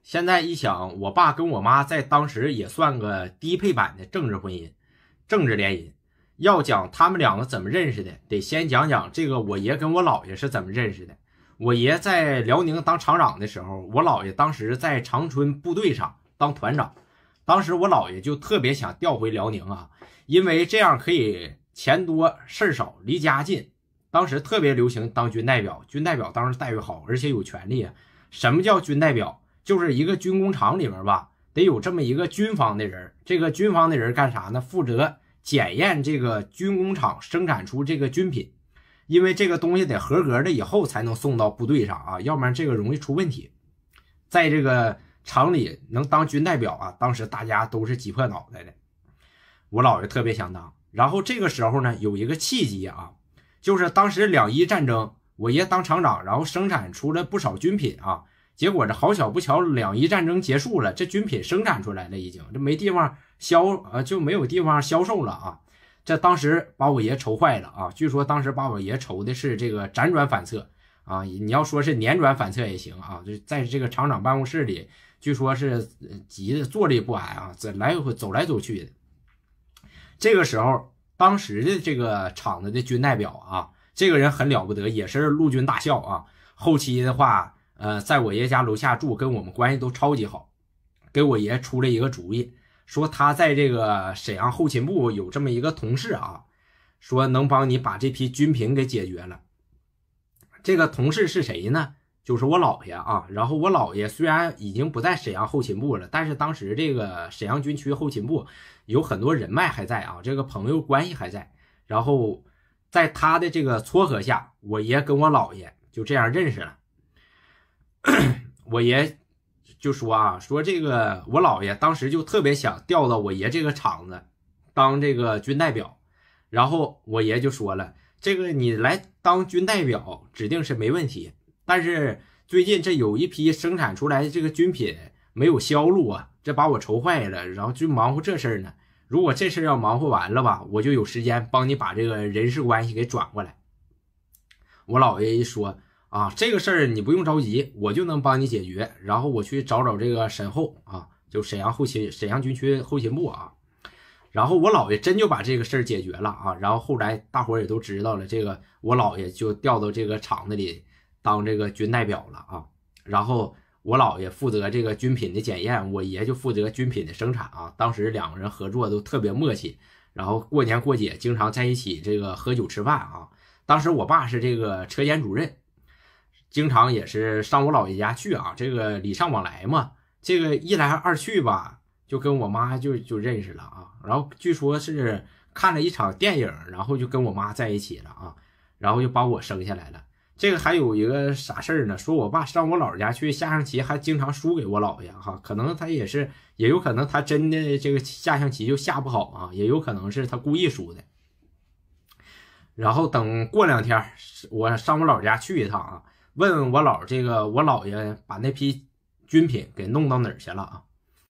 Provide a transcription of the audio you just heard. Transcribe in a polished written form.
现在一想，我爸跟我妈在当时也算个低配版的政治婚姻、政治联姻。要讲他们两个怎么认识的，得先讲讲这个我爷跟我姥爷是怎么认识的。我爷在辽宁当厂长的时候，我姥爷当时在长春部队上当团长。当时我姥爷就特别想调回辽宁啊，因为这样可以钱多事少，离家近。当时特别流行当军代表，军代表当时待遇好，而且有权利啊。什么叫军代表？就是一个军工厂里面吧，得有这么一个军方的人。这个军方的人干啥呢？负责检验这个军工厂生产出这个军品，因为这个东西得合格的以后才能送到部队上啊，要不然这个容易出问题。在这个厂里能当军代表啊，当时大家都是挤破脑袋的。我姥爷特别想当，然后这个时候呢，有一个契机啊，就是当时两伊战争，我爷当厂长，然后生产出了不少军品啊。结果这好巧不巧，两伊战争结束了，这军品生产出来了，已经这没地方就没有地方销售了啊。这当时把我爷愁坏了啊！据说当时把我爷愁的是这个辗转反侧啊，你要说是辗转反侧也行啊。就在这个厂长办公室里，据说是急的坐立不安啊，来回走来走去的。这个时候，当时的这个厂子的军代表啊，这个人很了不得，也是陆军大校啊。后期的话，在我爷家楼下住，跟我们关系都超级好，给我爷出了一个主意，说他在这个沈阳后勤部有这么一个同事啊，说能帮你把这批军品给解决了。这个同事是谁呢？就是我姥爷啊。然后我姥爷虽然已经不在沈阳后勤部了，但是当时这个沈阳军区后勤部有很多人脉还在啊，这个朋友关系还在。然后在他的这个撮合下，我爷跟我姥爷就这样认识了。我爷就说啊，说这个我姥爷当时就特别想调到我爷这个厂子当这个军代表，然后我爷就说了，这个你来当军代表指定是没问题，但是最近这有一批生产出来的这个军品没有销路啊，这把我愁坏了，然后就忙活这事儿呢。如果这事要忙活完了吧，我就有时间帮你把这个人事关系给转过来。我姥爷一说啊，这个事儿你不用着急，我就能帮你解决。然后我去找这个沈后啊，就沈阳军区后勤部啊。然后我姥爷真就把这个事儿解决了啊。然后后来大伙儿也都知道了，这个我姥爷就调到这个厂子里当这个军代表了啊。然后我姥爷负责这个军品的检验，我爷就负责军品的生产啊。当时两个人合作都特别默契，然后过年过节经常在一起这个喝酒吃饭啊。当时我爸是这个车间主任，经常也是上我姥爷家去啊，这个礼尚往来嘛，这个一来二去吧，就跟我妈就认识了啊。然后据说是看了一场电影，然后就跟我妈在一起了啊，然后就把我生下来了。这个还有一个啥事儿呢？说我爸上我姥爷家去下象棋，还经常输给我姥爷哈，可能他也有可能他真的这个下象棋就下不好啊，也有可能是他故意输的。然后等过2天，我上我姥家去一趟啊，问我姥这个我姥爷把那批军品给弄到哪儿去了啊？